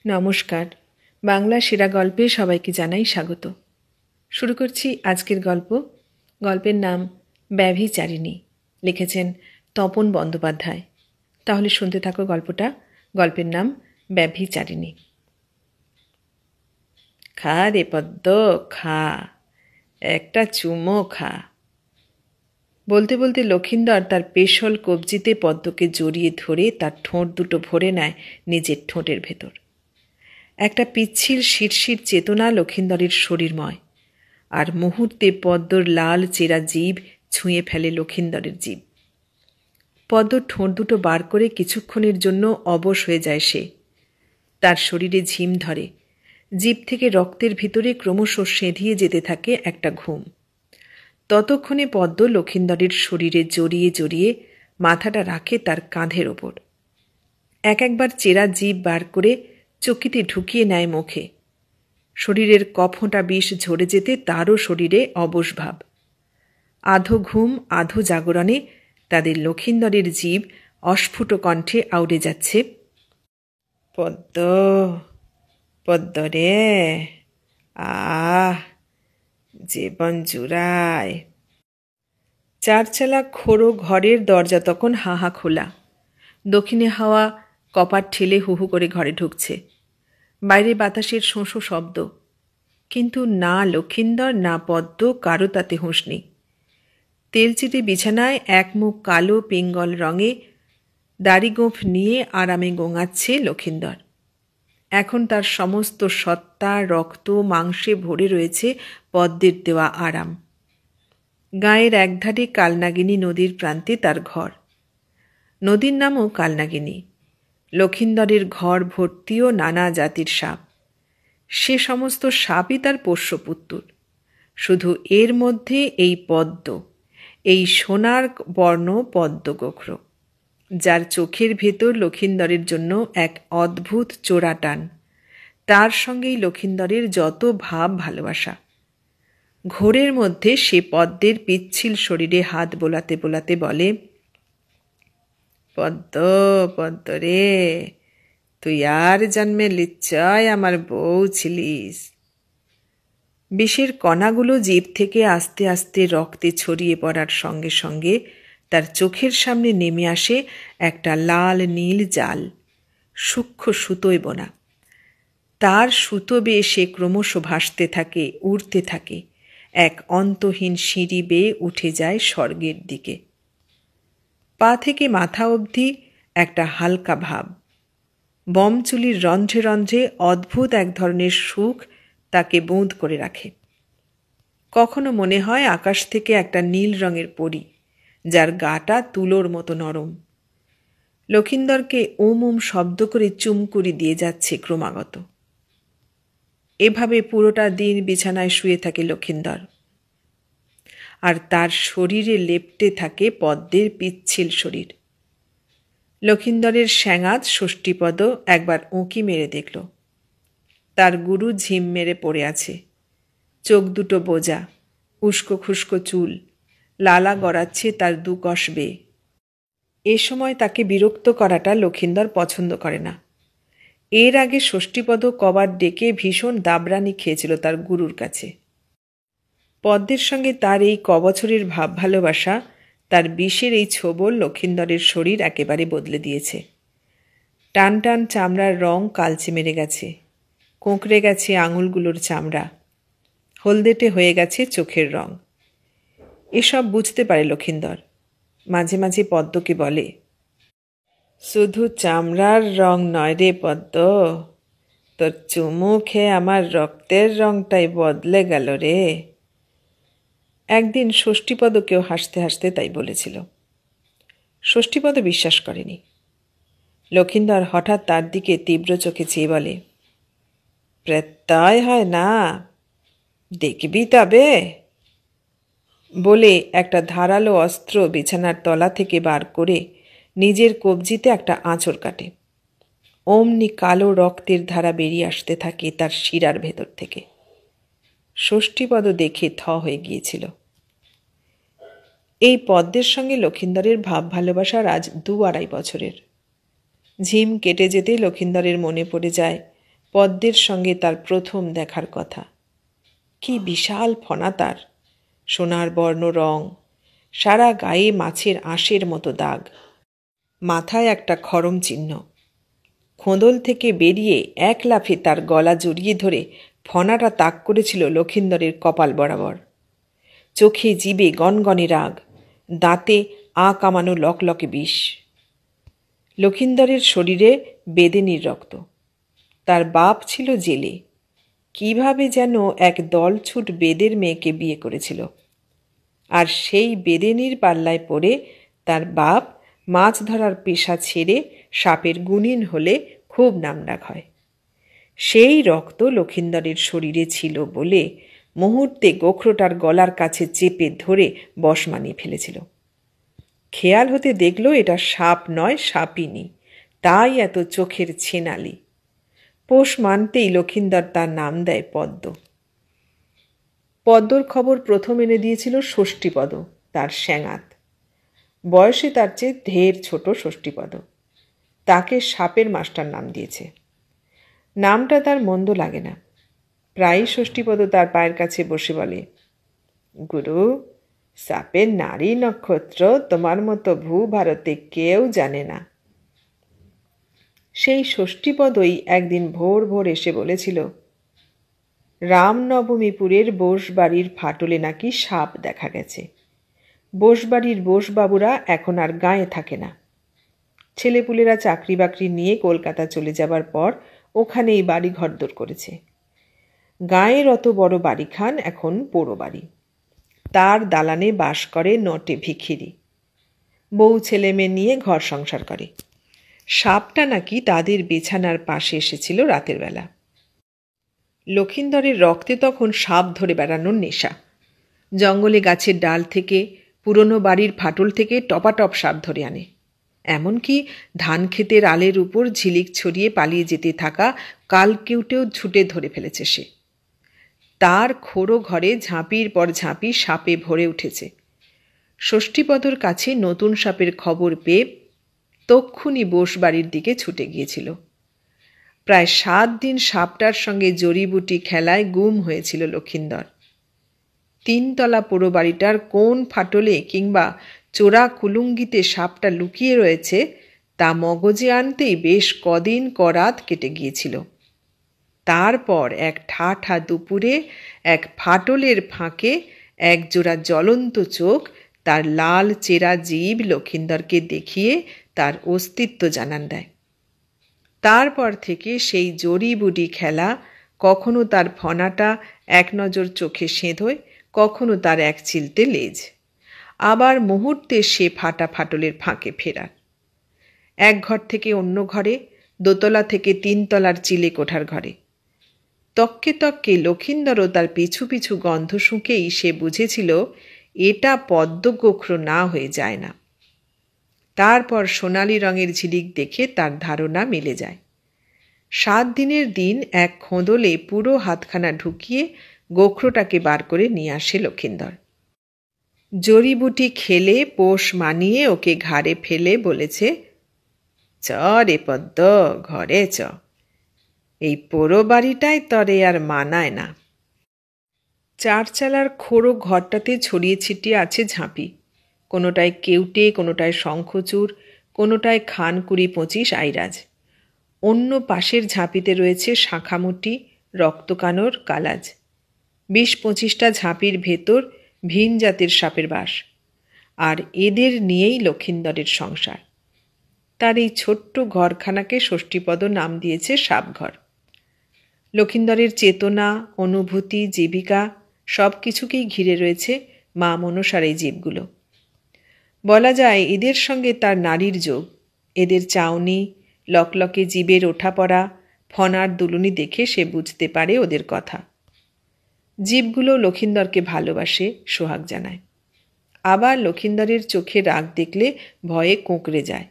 নমস্কার। বাংলা সেরা গল্পে সবাইকে জানাই স্বাগত। শুরু করছি আজকের গল্প। গল্পের নাম ব্যভিচারিণী, লিখেছেন তপন বন্দ্যোপাধ্যায়। তাহলে শুনতে থাকো গল্পটা। গল্পের নাম ব্যভিচারিণী। খা রে পদ্ম, খা, একটা চুমো খা। বলতে বলতে লক্ষিন্দর তার পেশল কবজিতে পদ্মকে জড়িয়ে ধরে তার ঠোঁট দুটো ভরে নেয় নিজের ঠোঁটের ভেতর। একটা পিচ্ছিল শিরশির চেতনা লক্ষিন্দরের শরীরময়, আর মুহূর্তে পদ্মর লাল চেরা জিভ ছুঁয়ে ফেলে লক্ষিন্দরের জিভ। পদ্মর ঠোঁট দুটো বার করে কিছুক্ষণের জন্য অবশ হয়ে যায় সে। তার শরীরে ঝিম ধরে, জিভ থেকে রক্তের ভিতরে ক্রমশ সেঁধিয়ে যেতে থাকে একটা ঘুম। ততক্ষণে পদ্ম লক্ষিন্দরের শরীরে জড়িয়ে জড়িয়ে মাথাটা রাখে তার কাঁধের ওপর। একবার চেরা জিভ বার করে চকিতে ঢুকিয়ে নেয় মুখে। শরীরের কফোঁটা বিষ ঝরে যেতে তারও শরীরে অবশ ভাব। আধো ঘুম আধো জাগরণে তাদের লক্ষিন্দরের জিভ অস্ফুট কণ্ঠে আউড়ে যাচ্ছে, পদ্ম, পদ্ম রে, আহ, জীবন জুড়ায়। চারচালা খোড়ো ঘরের দরজা তখন হাহা খোলা। দক্ষিণে হাওয়া কপাট ঠেলে হুহু করে ঘরে ঢুকছে। বাইরে বাতাসের শোঁশো শব্দ, কিন্তু না লক্ষিন্দর না পদ্ম কারো তাতে হুঁশ নেই। তেলচিটে বিছানায় এক মুখ কালো পিঙ্গল রঙে দাড়ি গোঁফ নিয়ে আরামে গোঙাচ্ছে লক্ষিন্দর। এখন তার সমস্ত সত্তা রক্ত মাংসে ভরে রয়েছে পদ্মের দেওয়া আরাম। গায়ের একধারে কালনাগিনী নদীর প্রান্তে তার ঘর। নদীর নামও কালনাগিনী। লক্ষিন্দরের ঘর ভর্তিও নানা জাতির সাপ। সে সমস্ত সাপই তার পোষ্যপুত্তুর। শুধু এর মধ্যে এই পদ্ম, এই সোনার বর্ণ পদ্ম গোখর, যার চোখের ভেতর লক্ষিন্দরের জন্য এক অদ্ভুত চোরা টান। তার সঙ্গেই লক্ষিন্দরের যত ভাব ভালোবাসা। ঘোরের মধ্যে সে পদ্মের পিচ্ছিল শরীরে হাত বোলাতে বোলাতে বলে, পদ্ম, পদ্ম রে, তুই আর জন্মে লিচ্ছয় আমার বউ ছিলিস। বিষের কণাগুলো জিভ থেকে আস্তে আস্তে রক্তে ছড়িয়ে পড়ার সঙ্গে সঙ্গে তার চোখের সামনে নেমে আসে একটা লাল নীল জাল, সূক্ষ্ম সুতোয় বোনা। তার সুতো বেয়ে সে ক্রমশ ভাসতে থাকে, উড়তে থাকে, এক অন্তহীন সিঁড়ি বেয়ে উঠে যায় স্বর্গের দিকে। পা থেকে মাথা অবধি একটা হালকা ভাব। বমচুলির রন্ধ্রে রন্ধ্রে অদ্ভুত এক ধরনের সুখ তাকে বোঁদ করে রাখে। কখনো মনে হয় আকাশ থেকে একটা নীল রঙের পরী, যার গাটা তুলোর মতো নরম। লক্ষিন্দরকে ওম ওম শব্দ করে চুমকুরি দিয়ে যাচ্ছে ক্রমাগত। এভাবে পুরোটা দিন বিছানায় শুয়ে থাকে লক্ষিন্দর, আর তার শরীরে লেপ্টে থাকে পদ্মের পিচ্ছিল শরীর। লক্ষিন্দরের স্যাঙাত ষষ্ঠীপদ একবার উঁকি মেরে দেখল। তার গুরু ঝিম মেরে পড়ে আছে, চোখ দুটো বোজা, উস্কো খুস্কো চুল, লালা গড়াচ্ছে তার দুকশ বেয়ে। এ সময় তাকে বিরক্ত করাটা লক্ষিন্দর পছন্দ করে না। এর আগে ষষ্ঠীপদ কবার ডেকে ভীষণ দাবরানি খেয়েছিল তার গুরুর কাছে। পদ্মের সঙ্গে তার এই কবছরের ভাব ভালোবাসা, তার বিষের এই ছোবল লক্ষিন্দরের শরীর একেবারে বদলে দিয়েছে। টান টান চামড়ার রং কালচে মেরে গেছে, কোঁকড়ে গেছে আঙুলগুলোর চামড়া, হলদেটে হয়ে গেছে চোখের রং। এসব বুঝতে পারে লক্ষিন্দর। মাঝে মাঝে পদ্মকে বলে, শুধু চামড়ার রং নয় রে পদ্ম, তোর চুমু খেয়ে আমার রক্তের রংটাই বদলে গেল রে। একদিন ষষ্ঠীপদকেও হাসতে হাসতে তাই বলেছিল। ষষ্ঠীপদ বিশ্বাস করেনি। লক্ষিন্দর হঠাৎ তার দিকে তীব্র চোখে চেয়ে বলে, প্রত্যয় হয় না, দেখবি তবে। বলে একটা ধারালো অস্ত্র বিছানার তলা থেকে বার করে নিজের কবজিতে একটা আঁচড় কাটে। অমনি কালো রক্তের ধারা বেরিয়ে আসতে থাকে তার শিরার ভেতর থেকে। ষষ্ঠীপদ দেখে থ হয়ে গিয়েছিল। এই পদ্মের সঙ্গে লক্ষিন্দরের ভাব ভালোবাসার আজ 2-2.5 বছরের। ঝিম কেটে যেতে লক্ষিন্দরের মনে পড়ে যায় পদ্মের সঙ্গে তার প্রথম দেখার কথা। কি বিশাল ফনা তার, সোনার বর্ণ রং, সারা গায়ে মাছের আঁশের মতো দাগ, মাথায় একটা খড়ম চিহ্ন। খোঁদল থেকে বেরিয়ে এক লাফে তার গলা জড়িয়ে ধরে ফনাটা তাক করেছিল লক্ষিন্দরের কপাল বরাবর। চোখে জিবে গনগনে রাগ, দাঁতে কামানো লকলকে বিষ। লক্ষিন্দরের শরীরে বেদেনির রক্ত। তার বাপ ছিল জেলে, কিভাবে যেন এক দলছুট বেদের মেয়েকে বিয়ে করেছিল, আর সেই বেদেনির পাল্লায় পড়ে তার বাপ মাছ ধরার পেশা ছেড়ে সাপের গুণিন হলে খুব নামডাক হয়। সেই রক্ত লক্ষিন্দরের শরীরে ছিল বলে মুহূর্তে গোখরোটার গলার কাছে চেপে ধরে বশ মানিয়ে ফেলেছিল। খেয়াল হতে দেখল এটা সাপ নয়, সাপিনী, তাই এত চোখের ছেনালি। পোষ মানতেই লক্ষিন্দর তার নাম দেয় পদ্ম। পদ্মর খবর প্রথম এনে দিয়েছিল ষষ্ঠীপদ, তার স্যাঙাত। বয়সে তার চেয়ে ঢের ছোট ষষ্ঠীপদ। তাকে সাপের মাস্টার নাম দিয়েছে। নামটা তার মন্দ লাগে না। প্রায়ই ষষ্ঠীপদ তার পায়ের কাছে বসে বলে, গুরু, সাপের নারী নক্ষত্র তোমার মতো ভূভারতে কেউ জানে না। সেই ষষ্ঠীপদই একদিন ভোর ভোর এসে বলেছিল, রামনবমীপুরের বোসবাড়ির ফাটলে নাকি সাপ দেখা গেছে। বোসবাড়ির বোসবাবুরা এখন আর গাঁয়ে থাকে না। ছেলেপুলেরা চাকরি বাকরি নিয়ে কলকাতা চলে যাবার পর ওখানেই বাড়ি ঘরদোর করেছে। গাঁয়ের অত বড় বাড়িখান এখন পোড়ো বাড়ি। তার দালানে বাস করে নটে ভিখিরি। বউ ছেলে মেয়ে নিয়ে ঘর সংসার করে। সাপটা নাকি তাদের বিছানার পাশে এসেছিল রাতের বেলা। লক্ষিন্দরের রক্তে তখন সাপ ধরে বেড়ানোর নেশা। জঙ্গলে গাছের ডাল থেকে, পুরনো বাড়ির ফাটল থেকে টপাটপ সাপ ধরে আনে। এমনকি ধান ক্ষেতের আলের উপর ঝিলিক ছড়িয়ে পালিয়ে যেতে থাকা কালকেউটেও ছুটে ধরে ফেলেছে সে। তার খোড়ো ঘরে ঝাঁপির পর ঝাঁপি সাপে ভরে উঠেছে। ষষ্ঠীপদর কাছে নতুন সাপের খবর পেয়ে তক্ষুনি বোসবাড়ির দিকে ছুটে গিয়েছিল। প্রায় 7 দিন সাপটার সঙ্গে জড়িবুটি খেলায় গুম হয়েছিল লক্ষিন্দর। 3 তলা পোড়ো বাড়িটার কোন ফাটলে কিংবা চোরা কুলুঙ্গিতে সাপটা লুকিয়ে রয়েছে তা মগজে আনতেই বেশ কদিন করাত কেটে গিয়েছিল। তারপর এক ঠাঠা দুপুরে এক ফাটলের ফাঁকে একজোড়া জ্বলন্ত চোখ তার লাল চেরা জিভ লক্ষিন্দরকে দেখিয়ে তার অস্তিত্ব জানান দেয়। তারপর থেকে সেই জড়িবুটি খেলা, কখনো তার ফনাটা এক নজর চোখে সেঁধোয়, কখনো তার এক চিলতে লেজ, আবার মুহূর্তে সে ফাটা ফাটলের ফাঁকে ফেরার। এক ঘর থেকে অন্য ঘরে, দোতলা থেকে 3 তলার চিলে কোঠার ঘরে। তককে তককে লক্ষিন্দরও তার পিছু পিছু গন্ধ শুঁকেই সে বুঝেছিল এটা পদ্ম গোখরো না হয়ে যায় না। তারপর সোনালি রঙের ঝিলিক দেখে তার ধারণা মিলে যায়। 7 দিনের দিন এক খোঁদলে পুরো হাতখানা ঢুকিয়ে গোখরোটাকে বার করে নিয়ে আসে লক্ষিন্দর। জড়িবুটি খেলে পোষ মানিয়ে ওকে ঘাড়ে ফেলে বলেছে, চ রে পদ্ম, ঘরে চ, এই পোড়ো বাড়িটায় তরে আর মানায় না। 4 চালার খোড়ো ঘরটাতে ছড়িয়ে ছিটিয়ে আছে ঝাঁপি। কোনোটায় কেউটে, কোনোটায় শঙ্খচূড়, কোনোটায় খান 20-25 আইরাজ। অন্য পাশের ঝাঁপিতে রয়েছে শাঁখামুটি, রক্তকানর, কালাজ। 20-25টা ঝাঁপির ভেতর ভিন জাতের সাপের বাস, আর এদের নিয়েই লক্ষিন্দরের সংসার। তার এই ছোট্ট ঘরখানাকে ষষ্ঠীপদ নাম দিয়েছে সাপঘর। লক্ষিন্দরের চেতনা, অনুভূতি, জীবিকা সব কিছুকেই ঘিরে রয়েছে মা মনসার এই জীবগুলো। বলা যায় এদের সঙ্গে তার নারীর যোগ। এদের চাউনি, লকলকে জীবের ওঠা পড়া, ফনার দুলুনি দেখে সে বুঝতে পারে ওদের কথা। জীবগুলো লক্ষিন্দরকে ভালোবাসে, সোহাগ জানায়। আবার লক্ষিন্দরের চোখে রাগ দেখলে ভয়ে কোঁকড়ে যায়।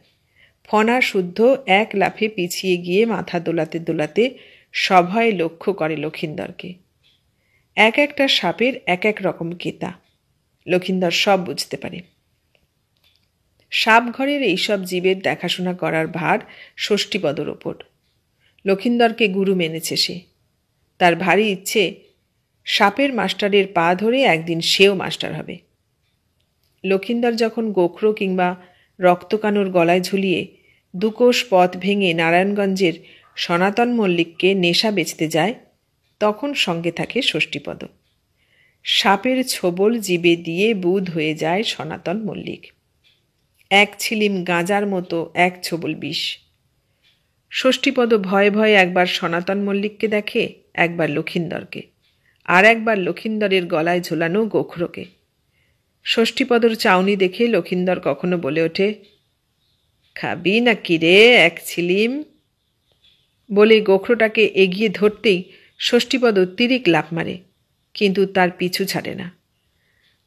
ফনা শুদ্ধ এক লাফে পিছিয়ে গিয়ে মাথা দোলাতে দোলাতে সভয়ে লক্ষ্য করে লক্ষিন্দরকে। এক একটা সাপের এক এক রকম কেতা। লক্ষিন্দর সব বুঝতে পারে। সাপঘরের এইসব জীবের দেখাশোনা করার ভার ষষ্ঠীপদর ওপর। লক্ষিন্দরকে গুরু মেনেছে সে। তার ভারী ইচ্ছে সাপের মাস্টারের পা ধরে একদিন সেও মাস্টার হবে। লক্ষিন্দর যখন গোখরো কিংবা রক্তকানুর গলায় ঝুলিয়ে 2 কোষ পথ ভেঙে নারায়ণগঞ্জের সনাতন মল্লিককে নেশা বেচতে যায়, তখন সঙ্গে থাকে ষষ্ঠীপদ। সাপের ছোবল জিবে দিয়ে বুঁদ হয়ে যায় সনাতন মল্লিক। 1 ছিলিম গাঁজার মতো 1 ছোবল বিষ। ষষ্ঠীপদ ভয়ে ভয়ে একবার সনাতন মল্লিককে দেখে, একবার লক্ষিন্দরকে, আর একবার লক্ষিন্দরের গলায় ঝোলানো গোখরোকে। ষষ্ঠীপদর চাউনি দেখে লক্ষিন্দর কখনো বলে ওঠে, খাবি না কি রে 1 ছিলিম? বলে গোখরোটাকে এগিয়ে ধরতেই ষষ্ঠীপদ তিরিক লাফ মারে, কিন্তু তার পিছু ছাড়ে না।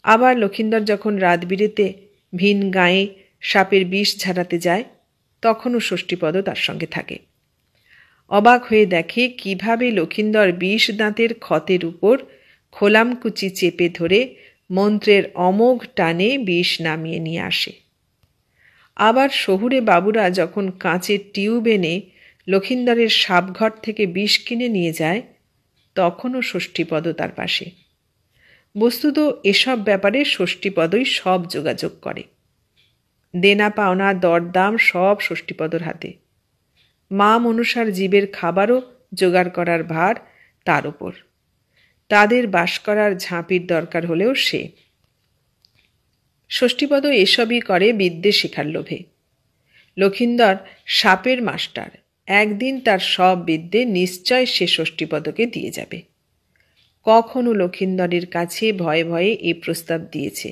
আবার লক্ষিন্দর যখন রাত বিরেতে ভিন গায়ে সাপের বিষ ঝাড়াতে যায়, তখনও ষষ্ঠীপদ তার সঙ্গে থাকে। অবাক হয়ে দেখে কিভাবে লক্ষিন্দর বিষ দাঁতের ক্ষতের উপর খোলামকুচি চেপে ধরে মন্ত্রের অমোঘ টানে বিষ নামিয়ে নিয়ে আসে। আবার শহুরে বাবুরা যখন কাঁচের টিউব এনে লক্ষিন্দরের সাপঘর থেকে বিষ কিনে নিয়ে যায়, তখনও ষষ্ঠীপদ তার পাশে। বস্তুত এসব ব্যাপারে ষষ্ঠীপদই সব যোগাযোগ করে। দেনা পাওনা দরদাম সব ষষ্ঠীপদর হাতে। মা মনসার জীবের খাবারও জোগাড় করার ভার তার উপর। তাদের বাস করার ঝাঁপির দরকার হলেও সে। ষষ্ঠীপদ এসবই করে বিদ্যে শেখার লোভে। লক্ষিন্দর সাপের মাস্টার, একদিন তার সব বিদ্যে নিশ্চয় সে ষষ্ঠীপদকে দিয়ে যাবে। কখনো লক্ষিন্দরের কাছে ভয়ে ভয়ে এই প্রস্তাব দিয়েছে,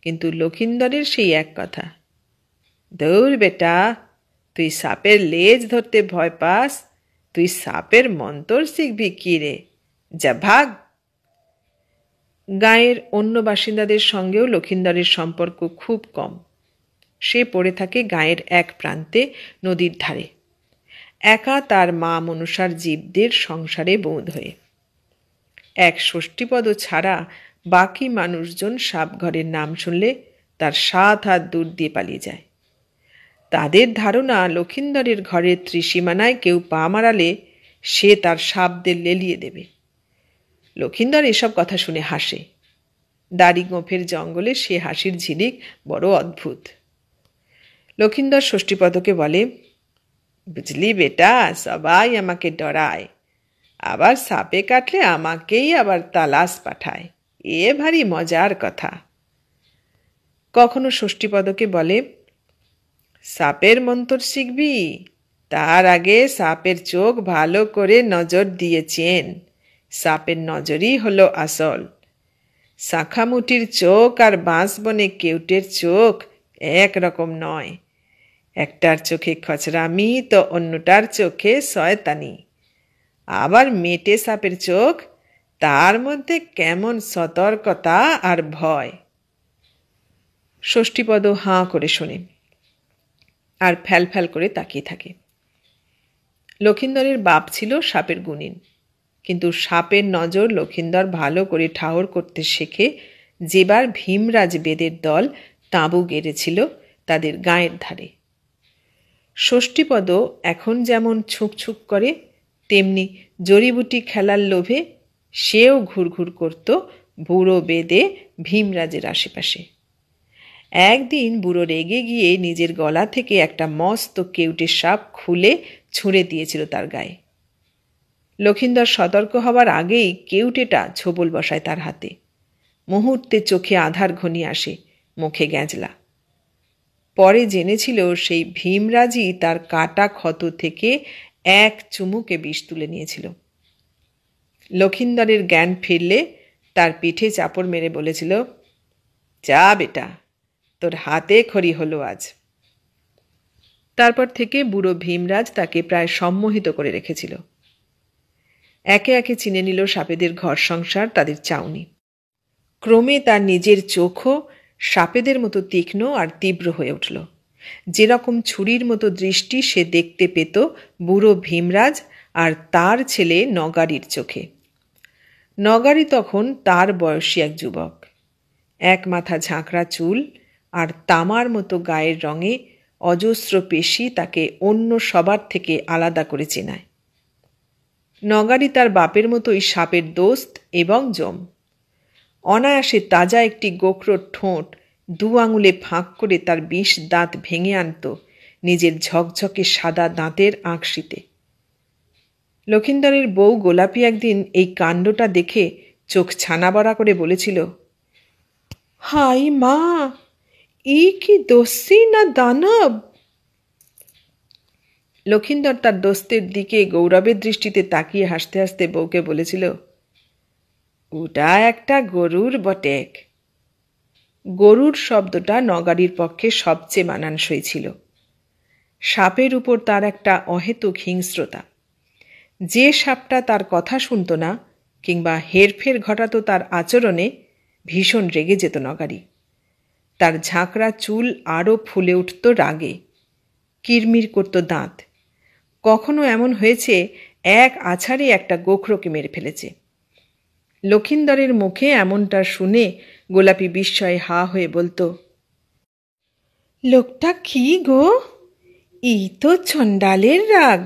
কিন্তু লক্ষিন্দরের সেই এক কথা, দৌড় বেটা, তুই সাপের লেজ ধরতে ভয় পাস, তুই সাপের মন্তর শিখবি কি রে, যা ভাগ। গাঁয়ের অন্য বাসিন্দাদের সঙ্গেও লক্ষিন্দরের সম্পর্ক খুব কম। সে পড়ে থাকে গাঁয়ের এক প্রান্তে নদীর ধারে, একা তার মা মনসার জীবদের সংসারে বোধ হয়ে। এক ষষ্ঠীপদ ছাড়া বাকি মানুষজন সাপঘরের নাম শুনলে তার 7 হাত দূর দিয়ে পালিয়ে যায়। তাদের ধারণা লক্ষিন্দরের ঘরের ত্রিসীমানায় কেউ পা মারালে সে তার সাপদের লেলিয়ে দেবে। লক্ষিন্দর এসব কথা শুনে হাসে। দাড়ি গোঁফের জঙ্গলে সে হাসির ঝিলিক বড় অদ্ভুত। লক্ষিন্দর ষষ্ঠীপদকে বলে, বুঝলি বেটা, সবাই আমাকে ডরায়, আবার সাপে কাটলে আমাকেই আবার তালাশ পাঠায়, এ ভারী মজার কথা। কখনো ষষ্ঠীপদকে বলে, সাপের মন্তর শিখবি, তার আগে সাপের চোখ ভালো করে নজর দিয়েছেন, সাপের নজরই হলো আসল। শাঁখামুটির চোখ আর বাঁশবনে কেউটের চোখ একরকম নয়, একটার চোখে খচরামি তো অন্যটার চোখে শয়তানি। আবার মেটে সাপের চোখ, তার মধ্যে কেমন সতর্কতা আর ভয়। ষষ্ঠীপদ হাঁ করে শোনে আর ফ্যাল ফ্যাল করে তাকিয়ে থাকে। লক্ষিন্দরের বাপ ছিল সাপের গুণিন, কিন্তু সাপের নজর লক্ষিন্দর ভালো করে ঠাহর করতে শেখে যেবার ভীমরাজ বেদের দল তাঁবু গেড়েছিল তাদের গাঁয়ের ধারে। ষষ্ঠীপদ এখন যেমন ছুঁকছুক করে, তেমনি জড়িবুটি খেলার লোভে সেও ঘুরঘুর করত বুড়ো বেদে ভীমরাজের আশেপাশে। একদিন বুড়ো রেগে গিয়ে নিজের গলা থেকে একটা মস্ত কেউটে সাপ খুলে ছুঁড়ে দিয়েছিল তার গায়ে। লক্ষিন্দর সতর্ক হবার আগেই কেউটেটা ছোবল বসায় তার হাতে। মুহূর্তে চোখে আধার ঘনিয়ে আসে, মুখে গ্যাঁজলা। পরে জেনেছিল সেই ভীমরাজই তার কাটা ক্ষত থেকে এক চুমুকে বিষ তুলে নিয়েছিল। লক্ষিন্দরের জ্ঞান ফিরলে তার পিঠে চাপড় মেরে বলেছিল, যা বেটা, তোর হাতে খড়ি হলো আজ। তারপর থেকে বুড়ো ভীমরাজ তাকে প্রায় সম্মোহিত করে রেখেছিল। একে একে চিনে নিল সাপেদের ঘর সংসার, তাদের চাউনি। ক্রমে তার নিজের চোখও সাপেদের মতো তীক্ষ্ণ আর তীব্র হয়ে উঠল। যেরকম ছুরির মতো দৃষ্টি সে দেখতে পেত বুড়ো ভীমরাজ আর তার ছেলে নগারির চোখে। নগারি তখন তার বয়সী এক যুবক। এক মাথা ঝাঁকড়া চুল আর তামার মতো গায়ের রঙে অজস্র পেশি তাকে অন্য সবার থেকে আলাদা করে চেনায়। নগারি তার বাপের মতোই সাপের দোস্ত এবং জম। অনায়াসে তাজা একটি গোখরোর ঠোঁট 2 আঙুলে ফাঁক করে তার 20 দাঁত ভেঙে আনত নিজের ঝকঝকে সাদা দাঁতের আঁকশিতে। লক্ষিন্দরের বউ গোলাপি একদিন এই কাণ্ডটা দেখে চোখ ছানাবড়া করে বলেছিল, হাই মা, ই কি দস্যি না দানব? লক্ষিন্দর তার দোস্তের দিকে গৌরবের দৃষ্টিতে তাকিয়ে হাসতে হাসতে বউকে বলেছিল, ওটা একটা গরুর বটেক। গরুর শব্দটা নগারির পক্ষে সবচেয়ে মানানসই ছিল। সাপের উপর তার একটা অহেতুক হিংস্রতা। যে সাপটা তার কথা শুনত না কিংবা হেরফের ঘটাতো তার আচরণে, ভীষণ রেগে যেত নগারি। তার ঝাঁকড়া চুল আরও ফুলে উঠত রাগে, কিরমির করত দাঁত। কখনো এমন হয়েছে এক আছাড়ে একটা গোখরোকে মেরে ফেলেছে। লক্ষিন্দরের মুখে এমনটা শুনে গোলাপি বিস্ময়ে হা হয়ে বলতো, লোকটা কি গো, ই তো চণ্ডালের রাগ।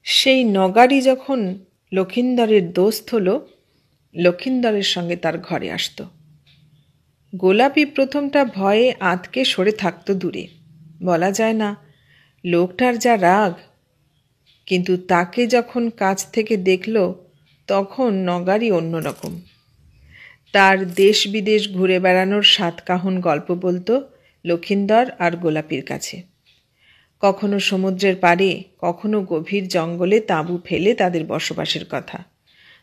সেই নগারি যখন লক্ষিন্দরের দোস্ত হলো, লক্ষিন্দরের সঙ্গে তার ঘরে আসত। গোলাপি প্রথমটা ভয়ে আঁতকে সরে থাকত দূরে। বলা যায় না লোকটার যা রাগ, কিন্তু তাকে যখন কাছ থেকে দেখল তখন নগারি অন্যরকম। তার দেশ বিদেশ ঘুরে বেড়ানোর সাতকাহন গল্প বলতো লক্ষিন্দর আর গোলাপির কাছে। কখনো সমুদ্রের পাড়ে, কখনো গভীর জঙ্গলে তাঁবু ফেলে তাদের বসবাসের কথা,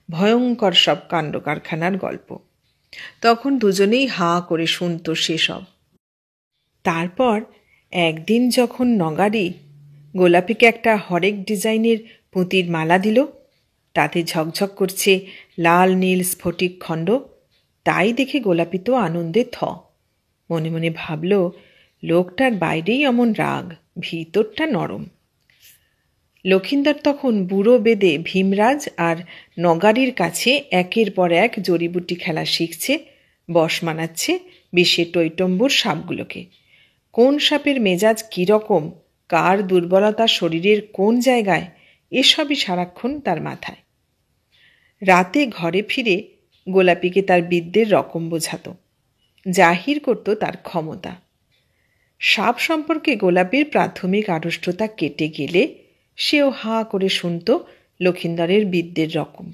ভয়ঙ্কর সব কাণ্ড কারখানার গল্প। তখন দুজনেই হা করে শুনত সেসব। তারপর একদিন যখন নগারি গোলাপিকে একটা হরেক ডিজাইনের পুঁতির মালা দিল, তাতে ঝকঝক করছে লাল নীল স্ফটিক খণ্ড, তাই দেখে গোলাপি তো আনন্দে থ। মনে মনে ভাবল, লোকটার বাইরেই অমন রাগ, ভিতরটা নরম। লক্ষিন্দর তখন বুড়ো বেদে ভীমরাজ আর নগারির কাছে একের পর এক জড়িবুটি খেলা শিখছে, বশ মানাচ্ছে বিশ্বে টৈটম্বুর সাপগুলোকে। কোন সাপের মেজাজ কীরকম, কার দুর্বলতা শরীরের কোন জায়গায়, এসবই সারাক্ষণ তার মাথায়। রাতে ঘরে ফিরে গোলাপিকে তার বিদ্যের রকম বোঝাত, জাহির করত তার ক্ষমতা। সাপ সম্পর্কে গোলাপির প্রাথমিক আড়ষ্টতা কেটে গেলে সেও হা করে শুনত লক্ষিন্দরের বিদ্যের রকম।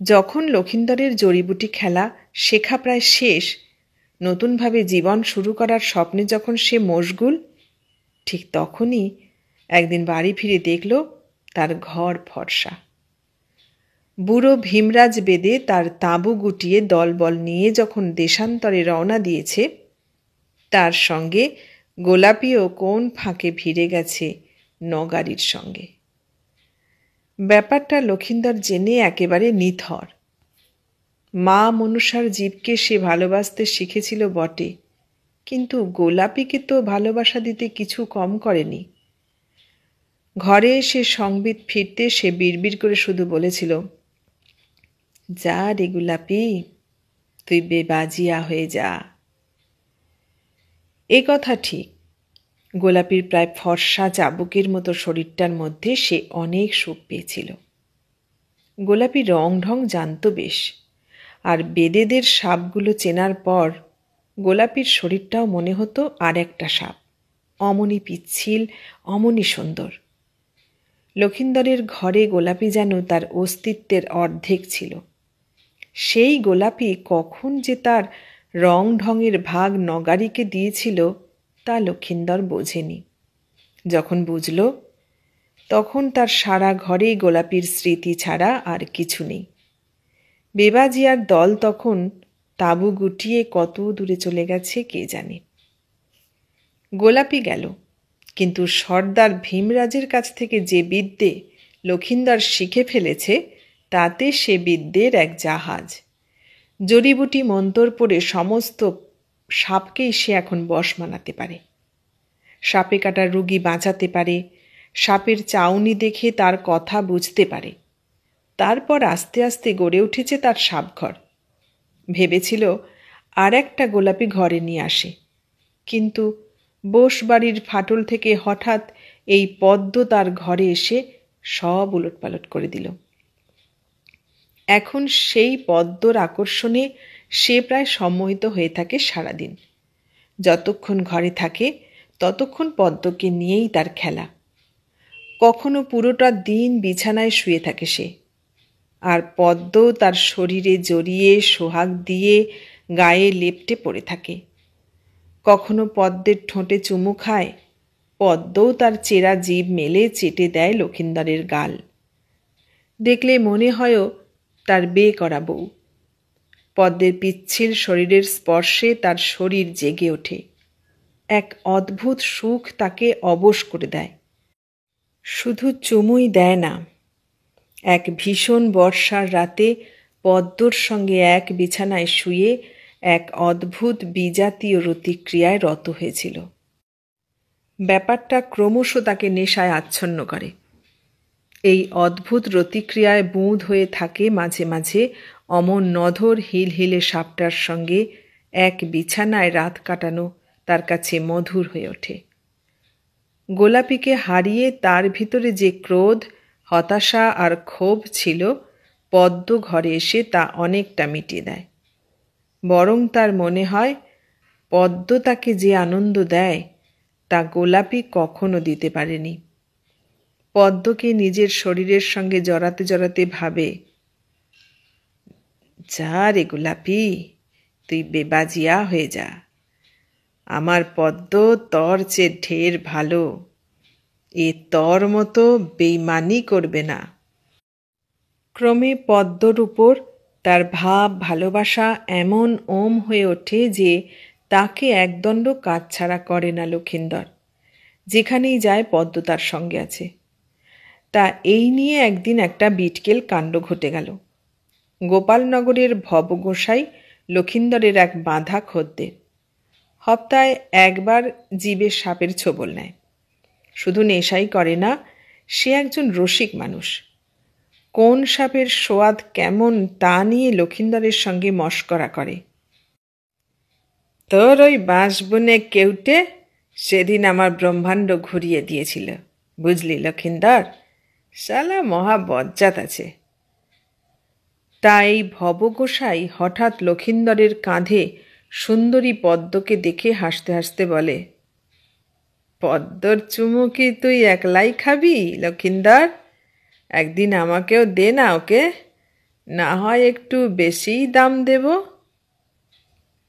যখন লক্ষিন্দরের জড়িবুটি খেলা শেখা প্রায় শেষ, নতুনভাবে জীবন শুরু করার স্বপ্নে যখন সে মশগুল, ঠিক তখনই একদিন বাড়ি ফিরে দেখল তার ঘর ফর্সা। বুড়ো ভীমরাজ বেদে তার তাঁবু গুটিয়ে দলবল নিয়ে যখন দেশান্তরে রওনা দিয়েছে, তার সঙ্গে গোলাপিও কোন ফাঁকে ভিড়ে গেছে নগারির সঙ্গে। ব্যাপারটা লক্ষিন্দর জেনে একেবারে নিথর। মা মনুষার জীবকে সে ভালোবাসতে শিখেছিল বটে, কিন্তু গোলাপিকে তো ভালোবাসা দিতে কিছু কম করেনি। ঘরে এসে সংবিত ফিরতে সে বিড়বিড় করে শুধু বলেছিল, যা রে গোলাপি, তুই বেবাজিয়া হয়ে যা। এ কথা ঠিক, গোলাপির প্রায় ফর্সা চাবুকের মতো শরীরটার মধ্যে সে অনেক সুখ পেয়েছিল। গোলাপি রং ঢং জানত বেশ, আর বেদেদের সাপগুলো চেনার পর গোলাপির শরীরটাও মনে হতো আর একটা সাপ, অমনি পিচ্ছিল, অমনি সুন্দর। লক্ষিন্দরের ঘরে গোলাপি যেন তার অস্তিত্বের অর্ধেক ছিল। সেই গোলাপি কখন যে তার রং ঢঙের ভাগ নগারিকে দিয়েছিল তা লক্ষিন্দর বোঝেনি। যখন বুঝল, তখন তার সারা ঘরেই গোলাপির স্মৃতি ছাড়া আর কিছু নেই। বেবাজিয়ার দল তখন তাঁবু গুটিয়ে কত দূরে চলে গেছে কে জানে। গোলাপি গেল, কিন্তু সর্দার ভীমরাজের কাছ থেকে যে বিদ্যে লক্ষিন্দর শিখে ফেলেছে, তাতে সে বিদ্যের এক জাহাজ। জড়িবুটি মন্তর পড়ে সমস্ত সাপকেই সে এখন বশ মানাতে পারে। সাপে কাটা রুগী বাঁচাতে পারে, সাপের চাউনি দেখে তার কথা বুঝতে পারে। তারপর আস্তে আস্তে গড়ে উঠেছে তার সাপঘর। ভেবেছিল আর একটা গোলাপি ঘরে নিয়ে আসে, কিন্তু বোস বাড়ির ফাটল থেকে হঠাৎ এই পদ্ম তার ঘরে এসে সব উলটপালট করে দিল। এখন সেই পদ্মর আকর্ষণে সে প্রায় সম্মোহিত হয়ে থাকে সারাদিন। যতক্ষণ ঘরে থাকে ততক্ষণ পদ্মকে নিয়েই তার খেলা। কখনো পুরোটা দিন বিছানায় শুয়ে থাকে সে, আর পদ্ম তার শরীরে জড়িয়ে সোহাগ দিয়ে গায়ে লেপ্টে পড়ে থাকে। কখনো পদ্মের ঠোঁটে চুমু খায়, পদ্মও তার চেরা জিভ মেলে চেটে দেয় লক্ষিন্দরের গাল। দেখলে মনে হয়ও তার বিয়ে করা বউ। পদ্মের পিচ্ছিল শরীরের স্পর্শে তার শরীর জেগে ওঠে। এক অদ্ভুত সুখ তাকে অবশ করে দেয়। শুধু চুমুই দেয় না, এক ভীষণ বর্ষার রাতে পদ্মর সঙ্গে এক বিছানায় শুয়ে এক অদ্ভুত বিজাতীয় রতিক্রিয়ায় রত হয়েছিল। ব্যাপারটা ক্রমশ তাকে নেশায় আচ্ছন্ন করে। এই অদ্ভুত রতিক্রিয়ায় বুঁদ হয়ে থাকে মাঝে মাঝে অমন নধর হিলহিলে সাপটার সঙ্গে এক বিছানায় রাত কাটানো তার কাছে মধুর হয়ে ওঠে। গোলাপিকে হারিয়ে তার ভিতরে যে ক্রোধ, হতাশা আর ক্ষোভ ছিল, পদ্ম ঘরে এসে তা অনেকটা মিটিয়ে দেয়। বরং তার মনে হয় পদ্ম তাকে যে আনন্দ দেয় তা গোলাপি কখনো দিতে পারেনি। পদ্মকে নিজের শরীরের সঙ্গে জড়াতে জড়াতে ভাবে, যা রে গোলাপি, তুই বেবাজিয়া হয়ে যা। আমার পদ্ম তর চেয়ে ঢের ভালো, এ তর মতো বেইমানি করবে না। ক্রমে পদ্মর উপর তার ভাব ভালোবাসা এমন ওম হয়ে ওঠে যে তাকে একদণ্ড কাজ ছাড়া করে না লক্ষিন্দর। যেখানেই যায় পদ্ম তার সঙ্গে আছে। তা এই নিয়ে একদিন একটা বিটকেল কাণ্ড ঘটে গেল। গোপালনগরের ভবগোসাই লক্ষিন্দরের এক বাঁধা খদ্দের। হপ্তায় একবার জীবে সাপের ছোবল নেয়। শুধু নেশাই করে না, সে একজন রসিক মানুষ। কোন সাপের সোয়াদ কেমন তা নিয়ে লক্ষিন্দরের সঙ্গে মশকরা করে। তোর ওই বাঁশবনে কেউটে সেদিন আমার ব্রহ্মাণ্ড ঘুরিয়ে দিয়েছিল, বুঝলি লক্ষিন্দর? শালা মহা বজ্জাত আছে। তাই ভবগোসাই হঠাৎ লক্ষিন্দরের কাঁধে সুন্দরী পদ্মকে দেখে হাসতে হাসতে বলে, পদ্মর চুমু কি তুই একলাই খাবি লক্ষিন্দর? একদিন আমাকেও দে না ওকে, না হয় একটু বেশিই দাম দেব।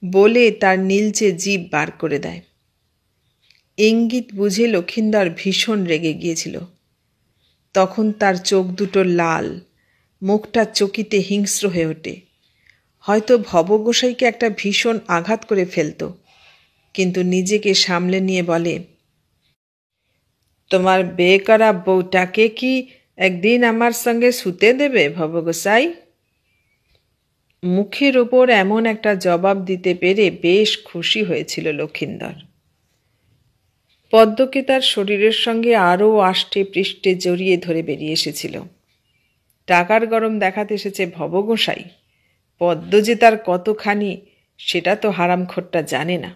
বলে তার নীলচে জিভ বার করে দেয়। ইঙ্গিত বুঝে লক্ষিন্দর ভীষণ রেগে গিয়েছিল। তখন তার চোখ দুটো লাল, মুখটা চকিতে হিংস্র হয়ে ওঠে। হয়তো ভবগোসাইকে একটা ভীষণ আঘাত করে ফেলত, কিন্তু নিজেকে সামলে নিয়ে বলে, তোমার বিয়ে করা বউটাকে কি একদিন আমার সঙ্গে শুতে দেবে ভবগোসাই? মুখের ওপর এমন একটা জবাব দিতে পেরে বেশ খুশি হয়েছিল লক্ষিন্দর। পদ্মকে তার শরীরের সঙ্গে আরও আষ্টে পৃষ্ঠে জড়িয়ে ধরে বেরিয়ে এসেছিল। টাকার গরম দেখাতে এসেছে ভবগোসাই। পদ্ম যে তার কতখানি সেটা তো হারামখোরটা জানে না।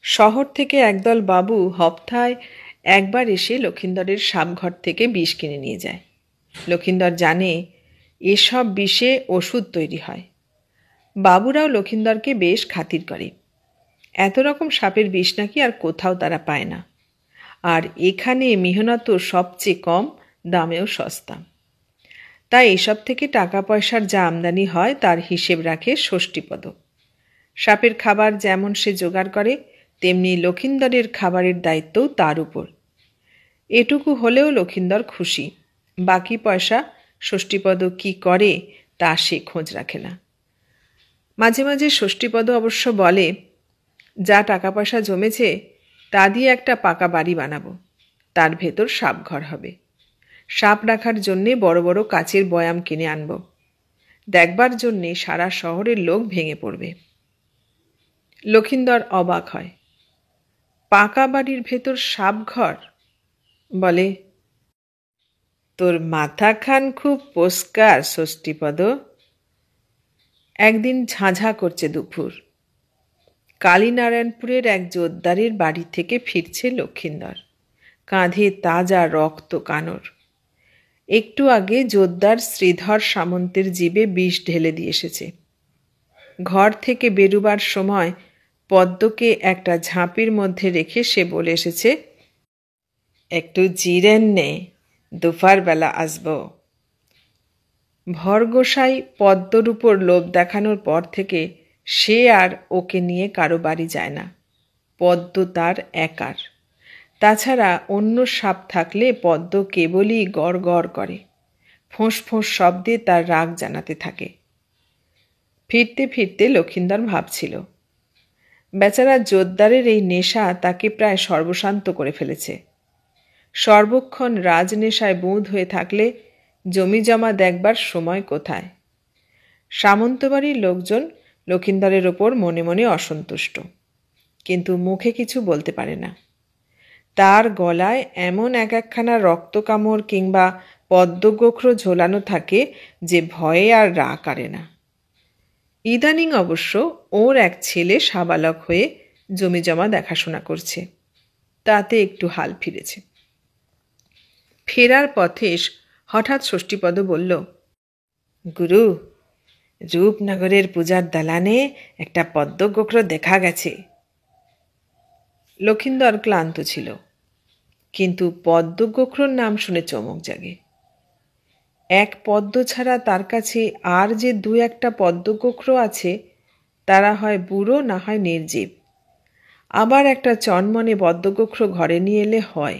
শহর থেকে একদল বাবু হপ্তায় একবার এসে লক্ষিন্দরের সাপঘর থেকে বিষ কিনে নিয়ে যায়। লক্ষিন্দর জানে এসব বিষে ওষুধ তৈরি হয়। বাবুরাও লক্ষিন্দরকে বেশ খাতির করে। এত রকম সাপের বিষ নাকি আর কোথাও তারা পায় না। আর এখানে মেহনতও সবচেয়ে কম, দামেও সস্তা। তাই এসব থেকে টাকা পয়সার যা আমদানি হয় তার হিসেব রাখে ষষ্ঠীপদ। সাপের খাবার যেমন সে জোগাড় করে, তেমনি লক্ষিন্দরের খাবারের দায়িত্বও তার উপর। এটুকু হলেও লক্ষিন্দর খুশি। বাকি পয়সা ষষ্ঠীপদ কি করে তা সে খোঁজ রাখে না। মাঝে মাঝে ষষ্ঠীপদ অবশ্য বলে, যা টাকা পয়সা জমেছে তা দিয়ে একটা পাকা বাড়ি বানাবো, তার ভেতর সাপঘর হবে। সাপ রাখার জন্যে বড় বড় কাচের বয়াম কিনে আনব। দেখবার জন্যে সারা শহরের লোক ভেঙে পড়বে। লক্ষিন্দর অবাক হয়। পাকা বাড়ির ভেতর সাপঘর? বলে, তোর মাথা খান খুব পস্কার ষষ্ঠীপদ। একদিন ঝাঁঝা করছে দুপুর। কালীনারায়ণপুরের এক জোদ্দারের বাড়ি থেকে ফিরছে লক্ষিন্দর। কাঁধে তাজা রক্ত কানর। একটু আগে জোদ্দার শ্রীধর সামন্তের জিভে বিষ ঢেলে দিয়ে এসেছে। ঘর থেকে বেরুবার সময় পদ্মকে একটা ঝাঁপির মধ্যে রেখে সে বলে এসেছে, একটু জিরেন নে, দুপুরবেলা আসব। ভরগোসাই পদ্মর উপর লোভ দেখানোর পর থেকে সে আর ওকে নিয়ে কারো বাড়ি যায় না। পদ্ম তার একার। তাছাড়া অন্য সাপ থাকলে পদ্ম কেবলই গড় গড় করে, ফোঁস ফোঁস শব্দে তার রাগ জানাতে থাকে। ফিরতে ফিরতে লক্ষিন্দর ভাবছিল, বেচারা জোদ্দারের এই নেশা তাকে প্রায় সর্বশান্ত করে ফেলেছে। সর্বক্ষণ রাজনেশায় বুঁদ হয়ে থাকলে জমি জমা দেখবার সময় কোথায়? সামন্তবাড়ির লোকজন লক্ষিন্দরের ওপর মনে মনে অসন্তুষ্ট, কিন্তু মুখে কিছু বলতে পারে না। তার গলায় এমন এক একখানা রক্তকামড় কিংবা পদ্মগোখরো ঝোলানো থাকে যে ভয়ে আর রা কাড়ে না। ইদানিং অবশ্য ওর এক ছেলে সাবালক হয়ে জমি জমা দেখাশোনা করছে, তাতে একটু হাল ফিরেছে। ফেরার পথে হঠাৎ ষষ্ঠীপদ বলল, গুরু, রূপনগরের পূজার দালানে একটা পদ্মগোখরো দেখা গেছে। লক্ষিন্দর ক্লান্ত ছিল, কিন্তু পদ্মগোখরোর নাম শুনে চমক জাগে। এক পদ্ম ছাড়া তার কাছে আর যে দু একটা পদ্মগোখরো আছে, তারা হয় বুড়ো না হয় নির্জীব। আবার একটা চনমনে পদ্মগোখরো ঘরে নিয়ে এলে হয়।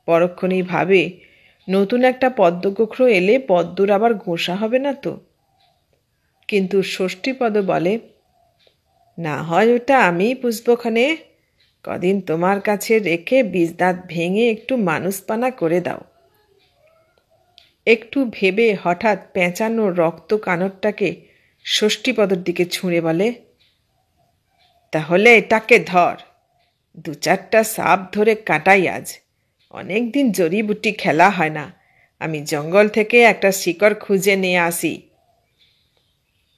পরক্ষণেই ভাবে, নতুন একটা পদ্মগোখরো এলে পদ্মর আবার ঘোষা হবে না তো? কিন্তু ষষ্ঠীপদ বলে, না হয় ওটা আমিই পুষবখানে, কদিন তোমার কাছে রেখে বীজদাঁত ভেঙে একটু মানুষপানা করে দাও। একটু ভেবে হঠাৎ পেঁচানো রক্ত কানরটাকে ষষ্ঠীপদর দিকে ছুঁড়ে বলে, তাহলে এটাকে ধর, দু চারটা সাপ ধরে কাটাই আজ। অনেক দিন জড়িবুটি খেলা হয় না, আমি জঙ্গল থেকে একটা শিকড় খুঁজে নিয়ে আসি।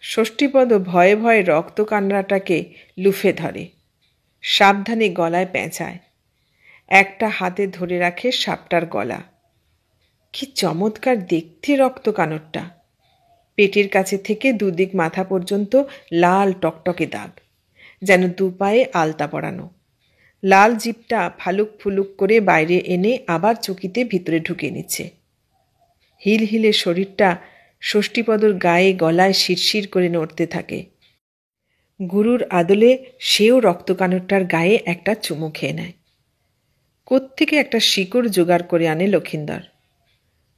ষষ্ঠীপদ ভয়ে ভয়ে রক্ত কান্নাটাকে লুফে ধরে, সাবধানে গলায় পেঁচায়, একটা হাতে ধরে রাখে সাপটার গলা। কি চমৎকার দেখতে রক্ত কানরটা! পেটের কাছে থেকে দুদিক মাথা পর্যন্ত লাল টকটকে দাগ, যেন দু পায়ে আলতা পরানো। লাল জিভটা ফালুক ফুলুক করে বাইরে এনে আবার চকিতে ভিতরে ঢুকিয়ে নিচ্ছে। হিলহিলে শরীরটা ষষ্ঠীপদর গায়ে গলায় শিরশির করে নড়তে থাকে। গুরুর আদলে সেও রক্তকানরটার গায়ে একটা চুমু খেয়ে নেয়। কোত্থেকে একটা শিকড় জোগাড় করে আনে লক্ষিন্দর।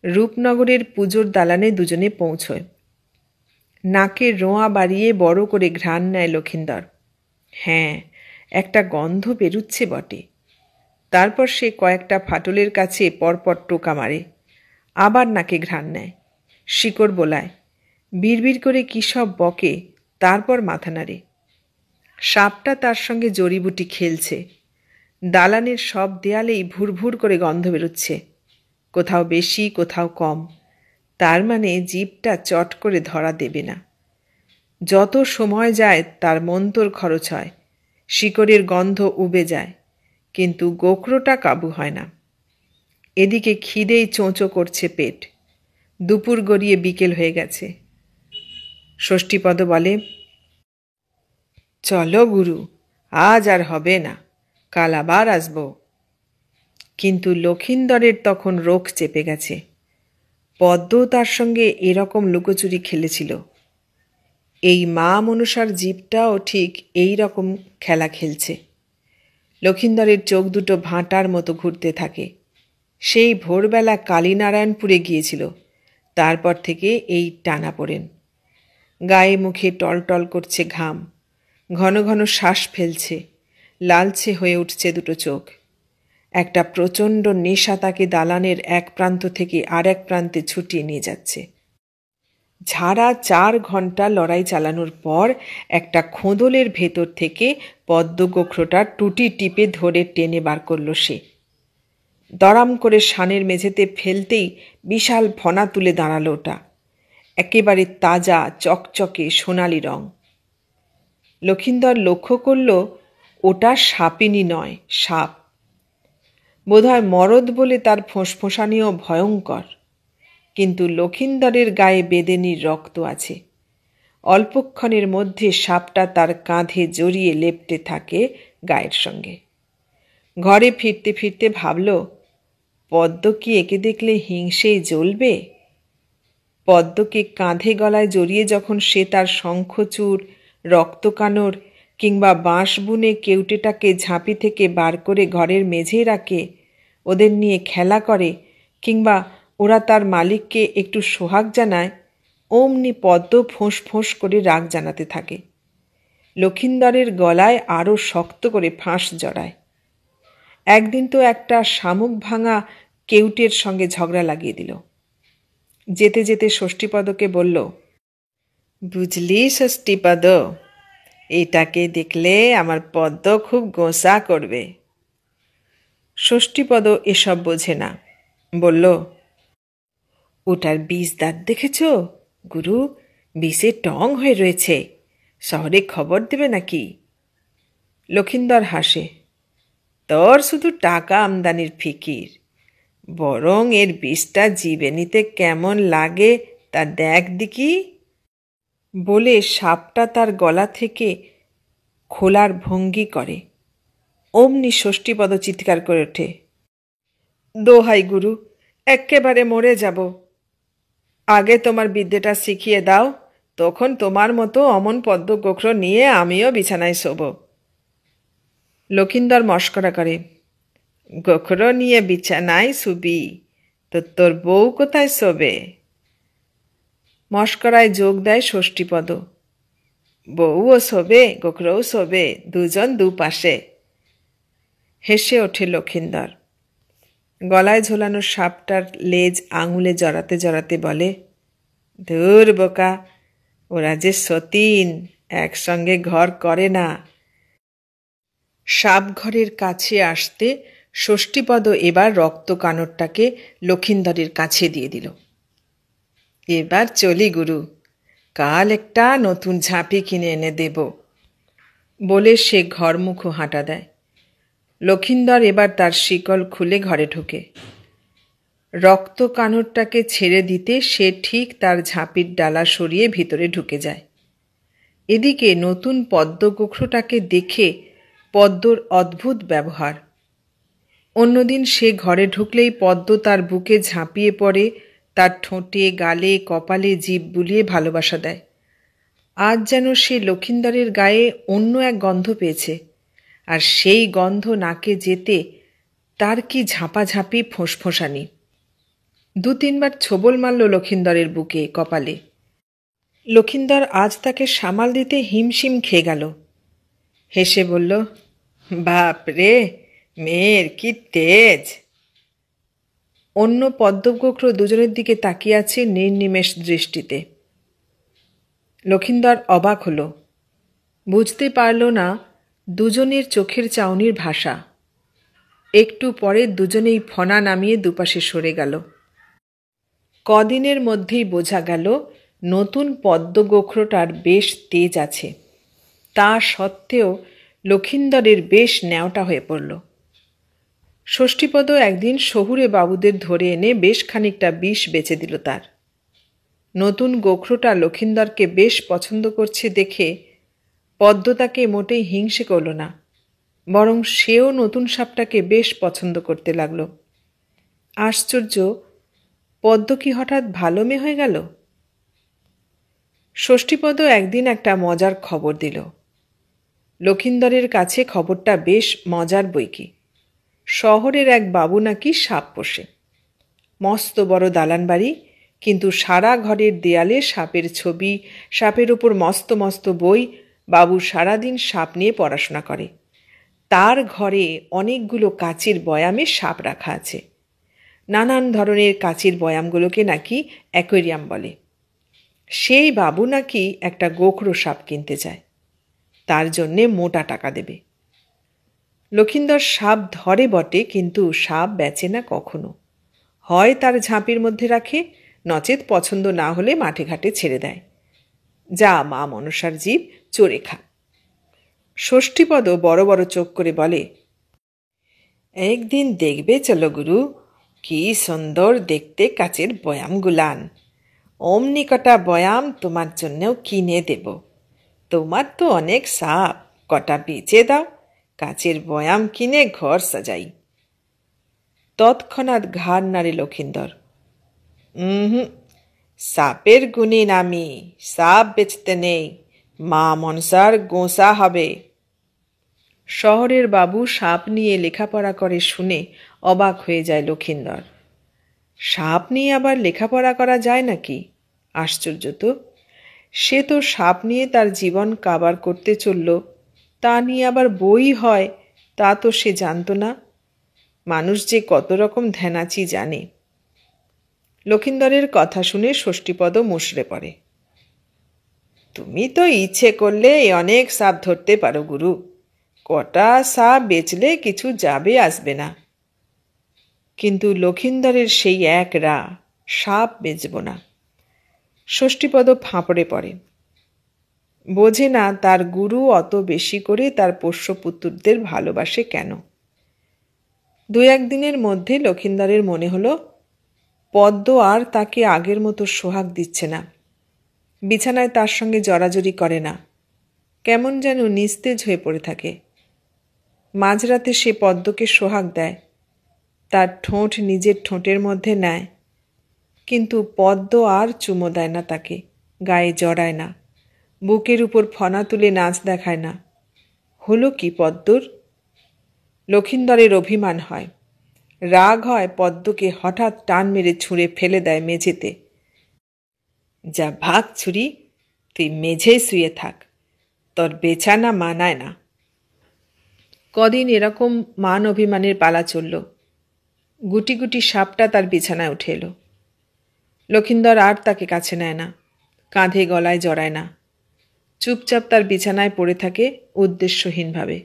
রূপনগরের পুজোর দালানে দুজনে পৌঁছয়। নাকের রোঁয়া বাড়িয়ে বড় করে ঘ্রাণ নেয় লক্ষিন্দর। হ্যাঁ, একটা গন্ধ বেরুচ্ছে বটে। তারপর সে কয়েকটা ফাটলের কাছে পরপর টোকা মারে, আবার নাকে ঘ্রাণ নেয়, শিকড় বোলায়, বিড়বিড় করে কী সব বকে, তারপর মাথা নাড়ে। সাপটা তার সঙ্গে জড়িবুটি খেলছে। দালানের সব দেয়ালেই ভুরভুর করে গন্ধ বেরোচ্ছে, কোথাও বেশি কোথাও কম। তার মানে জিভটা চট করে ধরা দেবে না। যত সময় যায় তার মন্তর খরচ হয়, শিকড়ের গন্ধ উবে যায়, কিন্তু গোখরোটা কাবু হয় না। এদিকে খিদেই চোঁচো করছে পেট। দুপুর গড়িয়ে বিকেল হয়ে গেছে। ষষ্ঠীপদ বলে, চলো গুরু, আজ আর হবে না, কাল আবার আসব। কিন্তু লক্ষিন্দরের তখন রোখ চেপে গেছে। পদ্ম তার সঙ্গে এরকম লুকোচুরি খেলেছিল। এই মা মনসার জীবটাও ঠিক এই রকম খেলা খেলছে। লক্ষিন্দরের চোখ দুটো ভাঁটার মতো ঘুরতে থাকে। সেই ভোরবেলা কালীনারায়ণপুরে গিয়েছিল, তারপর থেকে এই টানাপোড়েন। গায়ে মুখে টলটল করছে ঘাম, ঘন ঘন শ্বাস ফেলছে, লালচে হয়ে উঠছে দুটো চোখ। একটা প্রচণ্ড নেশা তাকে দালানের এক প্রান্ত থেকে আর এক প্রান্তে ছুটিয়ে নিয়ে যাচ্ছে। ঝাড়া 4 ঘন্টা লড়াই চালানোর পর একটা খোঁদলের ভেতর থেকে পদ্মগোখরোটা টুটি টিপে ধরে টেনে বার করল সে। দড়াম করে শানের মেঝেতে ফেলতেই বিশাল ফনা তুলে দাঁড়ালো ওটা, একেবারে তাজা চকচকে সোনালি রং। লক্ষিন্দর লক্ষ্য করল ওটা সাপিনী নয়, সাপ। বোধহয় মরদ বলে তার ফোঁসফোঁসানিও ভয়ঙ্কর। কিন্তু লক্ষিন্দরের গায়ে বেদেনির রক্ত আছে। অল্পক্ষণের মধ্যে সাপটা তার কাঁধে জড়িয়ে লেপ্টে থাকে গায়ের সঙ্গে। ঘরে ফিরতে ফিরতে ভাবল, পদ্ম কি একে দেখলে হিংসেই জ্বলবে? পদ্মকে কাঁধে গলায় জড়িয়ে যখন সে তার শঙ্খচূড়, রক্তকানর কিংবা বাঁশ বুনে কেউটেটাকে ঝাঁপি থেকে বার করে ঘরের মেঝেয় রাখে, ওদের নিয়ে খেলা করে, কিংবা ওরা তার মালিককে একটু সোহাগ জানায়, অমনি পদ্ম ফোঁস ফোঁস করে রাগ জানাতে থাকে। লক্ষিন্দরের গলায় আরও শক্ত করে ফাঁস জড়ায়। একদিন তো একটা শামুক ভাঙা কেউটের সঙ্গে ঝগড়া লাগিয়ে দিল। যেতে যেতে ষষ্ঠীপদকে বলল, বুঝলি ষষ্ঠীপদ, এটাকে দেখলে আমার পদ্ম খুব গোসা করবে। ষষ্ঠীপদ এসব বোঝে না, বলল, ওটার বিষ দাঁত দেখেছ গুরু? বিষে টং হয়ে রয়েছে, শহরে খবর দেবে নাকি? লক্ষিন্দর হাসে, তোর শুধু টাকা আমদানির ফিকির, বরং এর বিষটা জিভে নিতে কেমন লাগে তা দেখ দেখি। বলে সাপটা তার গলা থেকে খোলার ভঙ্গি করে। অমনি ষষ্ঠীপদ চিৎকার করে ওঠে, দোহাই গুরু, এক্কেবারে মরে যাব। আগে তোমার বিদ্যেটা শিখিয়ে দাও, তখন তোমার মতো অমন পদ্ম গোখরো নিয়ে আমিও বিছানায় শোব। লক্ষিন্দর মস্করা করে, গোখরো নিয়ে বিছানায় শুবি তো তোর বউ কোথায় শোবে? মস্করায় যোগ দেয় ষষ্ঠীপদ, বউও শোবে, গোখরোও শোবে, দুজন দুপাশে। হেসে ওঠে লক্ষিন্দর। গলায় ঝোলানো সাপটার লেজ আঙুলে জড়াতে জড়াতে বলে, ধুর বোকা, ওরা যে সতীন, একসঙ্গে ঘর করে না। সাপ ঘরের কাছে আসতে ষষ্ঠীপদ এবার রক্ত কানরটাকে লক্ষিন্দরের কাছে দিয়ে দিল। এবার চলি গুরু, কাল একটা নতুন ঝাঁপি কিনে এনে দেব। বলে সে ঘরমুখো হাঁটা দেয়। লক্ষিন্দর এবার তার শিকল খুলে ঘরে ঢোকে। রক্ত কানরটাকে ছেড়ে দিতে সে ঠিক তার ঝাঁপির ডালা সরিয়ে ভিতরে ঢুকে যায়। এদিকে নতুন পদ্ম গোখরোটাকে দেখে পদ্মর অদ্ভুত ব্যবহার। অন্যদিন সে ঘরে ঢুকলেই পদ্ম তার বুকে ঝাঁপিয়ে পড়ে, তার ঠোঁটে, গালে, কপালে জিভ বুলিয়ে ভালোবাসা দেয়। আজ যেন সে লক্ষিন্দরের গায়ে অন্য এক গন্ধ পেয়েছে, আর সেই গন্ধ নাকে যেতে তার কি ঝাঁপাঝাঁপি ফোঁসফোঁসানি। 2-3 বার ছোবল মারল লক্ষিন্দরের বুকে, কপালে। লক্ষিন্দর আজ তাকে সামাল দিতে হিমশিম খেয়ে গেল। হেসে বলল, বাপ রে, মেয়ের কি তেজ! অন্য পদ্মগোখরো দুজনের দিকে তাকিয়ে আছে নির্নিমেষ দৃষ্টিতে। লক্ষিন্দর অবাক হল, বুঝতে পারল না দুজনের চোখের চাউনির ভাষা। একটু পরে দুজনেই ফনা নামিয়ে দুপাশে সরে গেল। কদিনের মধ্যেই বোঝা গেল নতুন পদ্মগোখরোটার বেশ তেজ আছে। তা সত্ত্বেও লক্ষিন্দরের বেশ ন্যাওটা হয়ে পড়ল। ষষ্ঠীপদ একদিন শহুরে বাবুদের ধরে এনে বেশ খানিকটা বিষ বেচে দিল তার। নতুন গোখরোটা লক্ষিন্দরকে বেশ পছন্দ করছে দেখে পদ্ম তাকে মোটেই হিংসে করল না, বরং সেও নতুন সাপটাকে বেশ পছন্দ করতে লাগল। আশ্চর্য, পদ্ম কি হঠাৎ ভালো মেয়ে হয়ে গেল? ষষ্ঠীপদ একদিন একটা মজার খবর দিল। লক্ষিন্দরের কাছে খবরটা বেশ মজার বৈকি। শহরের এক বাবু নাকি সাপ পোষে। মস্ত বড় দালান বাড়ি, কিন্তু সারা ঘরের দেয়ালে সাপের ছবি, সাপের উপর মস্ত মস্ত বই। বাবু সারাদিন সাপ নিয়ে পড়াশোনা করে। তার ঘরে অনেকগুলো কাচের বয়ামে সাপ রাখা আছে। নানান ধরনের কাচের বয়ামগুলোকে নাকি অ্যাকোয়ারিয়াম বলে। সেই বাবু নাকি একটা গোখরো সাপ কিনতে চায়, তার জন্যে মোটা টাকা দেবে। লক্ষিন্দর সাপ ধরে বটে, কিন্তু সাপ বেচে না কখনো। হয় তার ঝাঁপির মধ্যে রাখে, নচেত পছন্দ না হলে মাঠে ঘাটে ছেড়ে দেয়। যা মা মনসার জীব, চোরে খা। ষষ্ঠীপদ বড় বড় চোখ করে বলে, একদিন দেখবে চলো গুরু, কি সুন্দর দেখতে কাচের বয়ামগুলান। অমনি কটা বয়াম তোমার জন্যেও কিনে দেব। তোমার তো অনেক সাপ, কটা বেচে দাও, কাচের বয়াম কিনে ঘর সাজাই। তৎক্ষণাৎ ঘাড় নাড়ে লক্ষিন্দর। হুম, সাপের গুণিন আমি, সাপ বেচতে নেই, মা মনসার গোঁসা হবে। শহরের বাবু সাপ নিয়ে লেখাপড়া করে শুনে অবাক হয়ে যায় লক্ষিন্দর। সাপ নিয়ে আবার লেখাপড়া করা যায় নাকি? আশ্চর্য তো! সে তো সাপ নিয়ে তার জীবন কাবার করতে চলল, তা নিয়ে আবার বই হয় তা তো সে জানত না। মানুষ যে কত রকম ধ্যানাচি জানে। লক্ষিন্দরের কথা শুনে ষষ্ঠীপদ মুষড়ে পড়ে। তুমি তো ইচ্ছে করলে অনেক সাপ ধরতে পারো গুরু, কটা সাপ বেচলে কিছু যাবে আসবে না। কিন্তু লক্ষিন্দরের সেই এক রা, সাপ বেচব না। ষষ্ঠীপদ ফাঁপড়ে পড়ে। বোঝে না তার গুরু অত বেশি করে তার পোষ্যপুত্রদের ভালোবাসে কেন। দু একদিনের মধ্যে লক্ষিন্দরের মনে হলো পদ্ম আর তাকে আগের মতো সোহাগ দিচ্ছে না, বিছানায় তার সঙ্গে জড়াজড়ি করে না, কেমন যেন নিস্তেজ হয়ে পড়ে থাকে। মাঝরাতে সে পদ্মকে সোহাগ দেয়, তার ঠোঁট নিজের ঠোঁটের মধ্যে নেয়, কিন্তু পদ্ম আর চুমো দেয় না তাকে, গায়ে জড়ায় না, বুকের উপর ফনা তুলে নাচ দেখায় না। হলো কি পদ্মর? লক্ষিন্দরের অভিমান হয়, রাগ হয়, পদ্মকে হঠাৎ টান মেরে ছুঁড়ে ফেলে দেয় মেঝেতে। যা ভাগ ছুরি, তুই মেঝেই শুয়ে থাক, তোর বেছানা মানায় না। কদিন এরকম মান অভিমানের পালা চলল। গুটি গুটি সাপটা তার বিছানায় উঠে এলো। লক্ষিন্দর আর তাকে কাছে নেয় না, কাঁধে গলায় জড়ায় না, চুপচাপ তার বিছানায় পড়ে থাকে উদ্দেশ্যহীনভাবে।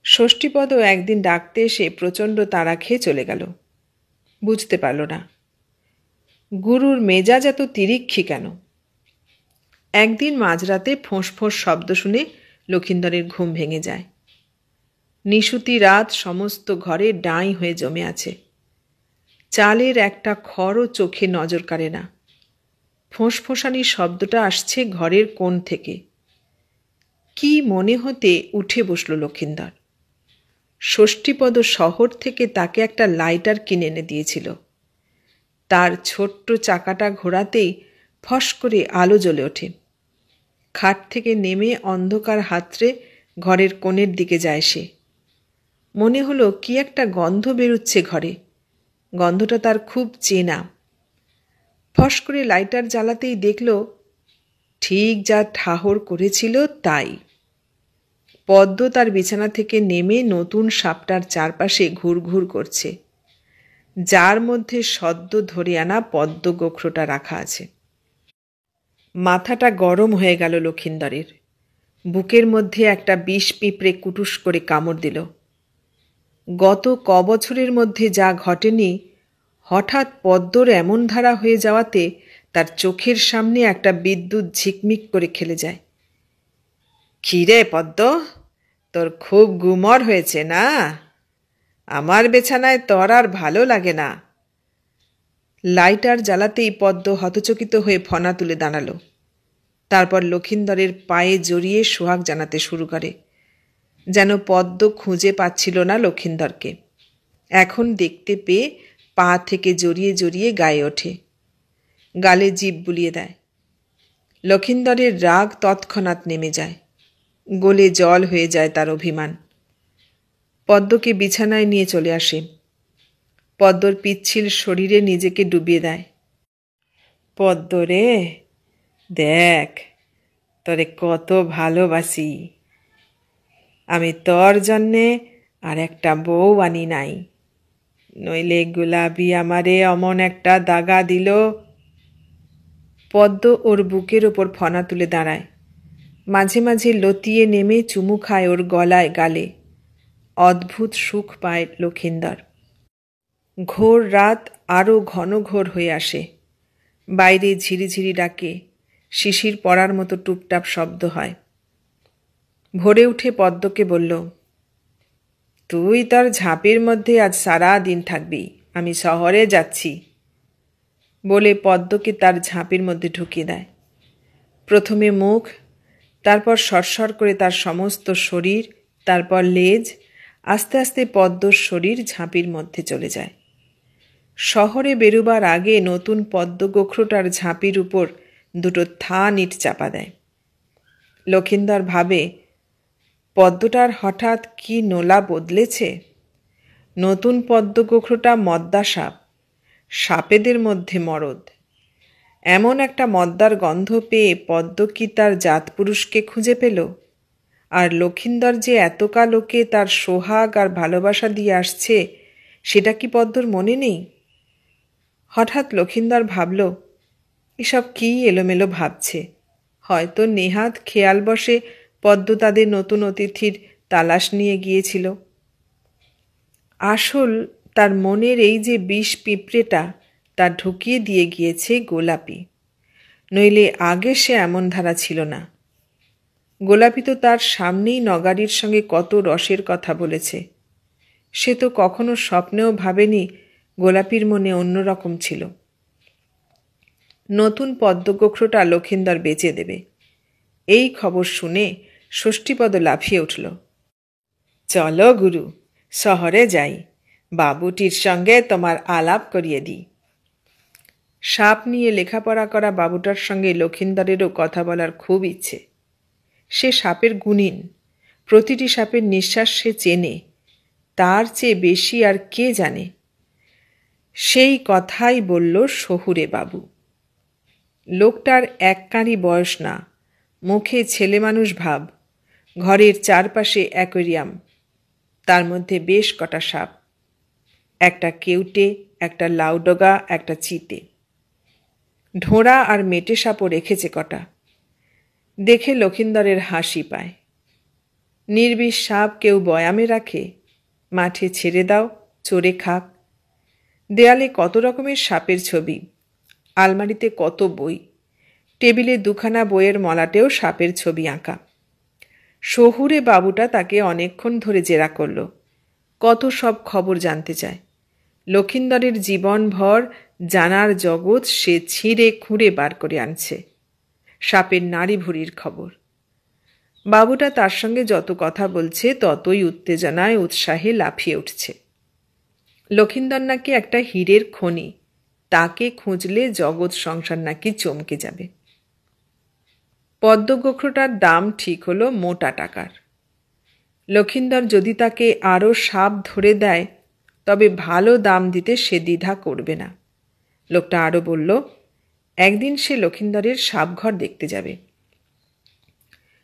ষষ্ঠীপদ একদিন ডাকতে এসে প্রচণ্ড তাড়া খেয়ে চলে গেল। বুঝতে পারল না গুরুর মেজাজ এত তিরিক্ষি কেন। একদিন মাঝরাতে ফোঁস ফোঁস শব্দ শুনে লক্ষিন্দরের ঘুম ভেঙে যায়। নিশুতি রাত, সমস্ত ঘরে ডাঁই হয়ে জমে আছে। চালের একটা খড়ও চোখে নজর কাড়ে না। ফোঁসফোঁসানির শব্দটা আসছে ঘরের কোণ থেকে। কি মনে হতে উঠে বসল লক্ষিন্দর। ষষ্ঠীপদ শহর থেকে তাকে একটা লাইটার কিনে এনে দিয়েছিল। তার ছোট্ট চাকাটা ঘোরাতেই ফস করে আলো জ্বলে ওঠে। খাট থেকে নেমে অন্ধকার হাতড়ে ঘরের কোণের দিকে যায় সে। মনে হলো কি একটা গন্ধ বেরুচ্ছে ঘরে, গন্ধটা তার খুব চেনা। ফস করে লাইটার জ্বালাতেই দেখল ঠিক যা ঠাহর করেছিল তাই। পদ্ম তার বিছানা থেকে নেমে নতুন সাপটার চারপাশে ঘুরঘুর করছে, যার মধ্যে সদ্য ধরে আনা পদ্ম গোখরোটা রাখা আছে। মাথাটা গরম হয়ে গেল লক্ষিন্দরের। বুকের মধ্যে একটা বিষ পিঁপড়ে কুটুস করে কামড় দিল। গত কবছরের মধ্যে যা ঘটেনি, হঠাৎ পদ্মর এমন ধারা হয়ে যাওয়াতে তার চোখের সামনে একটা বিদ্যুৎ ঝিকমিক করে খেলে যায়। খিরে পদ্ম, তোর খুব গুমর হয়েছে না? আমার বিছানায় তোর আর ভালো লাগে না। লাইটার জ্বালাতেই পদ্ম হতচকিত হয়ে ফনা তুলে দাঁড়ালো। তারপর লক্ষিন্দরের পায়ে জড়িয়ে সোহাগ জানাতে শুরু করে, যেন পদ্ম খুঁজে পাচ্ছিল না লক্ষিন্দরকে। এখন দেখতে পেয়ে পা থেকে জড়িয়ে জড়িয়ে গায়ে ওঠে, গালে জিভ বুলিয়ে দেয়। লক্ষিন্দরের রাগ তৎক্ষণাৎ নেমে যায়, গলে জল হয়ে যায় তার অভিমান। পদ্মকে বিছানায় নিয়ে চলে আসে। পদ্মর পিচ্ছিল শরীরে নিজেকে ডুবিয়ে দেয়। পদ্ম রে, দেখ তোরে কত ভালোবাসি। আমি তোর জন্যে আর একটা বউ আনি নাই, নইলে গুলাবি আমারে অমন একটা দাগা দিল। পদ্ম ওর বুকের ওপর ফনা তুলে দাঁড়ায়, মাঝে মাঝে লতিয়ে নেমে চুমু খায় ওর গলায় গালে। অদ্ভুত সুখ পায় লক্ষিন্দর। ঘোর রাত আরও ঘন ঘোর হয়ে আসে। বাইরে ঝিরিঝিরি ডাকে, শিশির পড়ার মতো টুপটাপ শব্দ হয়। ভোরে উঠে পদ্মকে বলল, তুই তোর ঝাঁপির মধ্যে আজ সারা দিন থাকবি, আমি শহরে যাচ্ছি বলে পদ্মকে তার ঝাঁপির মধ্যে ঢুকিয়ে দেয়। প্রথমে মুখ, তারপর সরসর করে তার সমস্ত শরীর, তারপর লেজ, আস্তে আস্তে পদ্মর শরীর ঝাঁপির মধ্যে চলে যায়। শহরে বেরুবার আগে নতুন পদ্ম গোখরোটার ঝাঁপির উপর দুটো থান ইট চাপা দেয়। লক্ষিন্দর ভাবে, পদ্মটার হঠাৎ কি নোলা বদলেছে। নতুন পদ্ম গোখরোটা মদ্দা সাপ, সাপেদের মধ্যে মরদ। এমন একটা মদ্দার গন্ধ পেয়ে পদ্ম কি তার জাতপুরুষকে খুঁজে পেল? আর লক্ষিন্দর যে এতকাল ওকে তার সোহাগ আর ভালোবাসা দিয়ে আসছে, সেটা কি পদ্মর মনে নেই? হঠাৎ লক্ষিন্দর ভাবল, এসব কি এলোমেলো ভাবছে। হয়তো নেহাত খেয়াল বসে পদ্ম তাদের নতুন অতিথির তালাশ নিয়ে গিয়েছিল। আসল তার মনের এই যে বিষ পিঁপড়েটা, তা ঢুকিয়ে দিয়ে গিয়েছে গোলাপি। নইলে আগে সে এমন ধারা ছিল না। গোলাপি তো তার সামনেই নগারির সঙ্গে কত রসের কথা বলেছে। সে তো কখনো স্বপ্নেও ভাবেনি গোলাপির মনে অন্যরকম ছিল। নতুন পদ্মগোখরোটা লক্ষিন্দর বেচে দেবে, এই খবর শুনে ষষ্ঠীপদ লাফিয়ে উঠল। চলো গুরু, শহরে যাই, বাবুটির সঙ্গে তোমার আলাপ করিয়ে দিই। সাপ নিয়ে লেখাপড়া করা বাবুটার সঙ্গে লক্ষিন্দরেরও কথা বলার খুব ইচ্ছে। সে সাপের গুণিন, প্রতিটি সাপের নিঃশ্বাস সে চেনে, তার চেয়ে বেশি আর কে জানে। সেই কথাই বলল শহুরে বাবু। লোকটার এক কাঁড়ি বয়স না, মুখে ছেলে মানুষ ভাব, ঘরের চারপাশে অ্যাকোয়ারিয়াম, তার মধ্যে বেশ কটা সাপ, একটা কেউটে, একটা লাউডগা, একটা চিতে। ঢোঁড়া আর মেটে সাপও রেখেছে কটা। দেখে লক্ষিন্দরের হাসি পায়। নির্বিষ সাপ কেউ বয়ামে রাখে? মাঠে ছেড়ে দাও, চড়ে খাক। দেয়ালে কত রকমের সাপের ছবি, আলমারিতে কত বই, টেবিলে দুখানা বইয়ের মলাটেও সাপের ছবি আঁকা। শহুরে বাবুটা তাকে অনেকক্ষণ ধরে জেরা করল, কত সব খবর জানতে চায়। লক্ষিন্দরের জীবনভর জানার জগৎ সে ছিঁড়ে খুঁড়ে বার করে আনছে। সাপের নাড়ি ভুড়ির খবর। বাবুটা তার সঙ্গে যত কথা বলছে ততই উত্তেজনায় উৎসাহে লাফিয়ে উঠছে। লক্ষিন্দর নাকি একটা হীরের খনি, তাকে খুঁজলে জগৎ সংসার নাকি চমকে যাবে। পদ্মগোখরোটার দাম ঠিক হলো মোটা টাকার। লক্ষিন্দর যদি তাকে আরও সাপ ধরে দেয়, তবে ভালো দাম দিতে সে দ্বিধা করবে না। লোকটা আরও বলল, একদিন সে লক্ষিন্দরের সাপঘর দেখতে যাবে।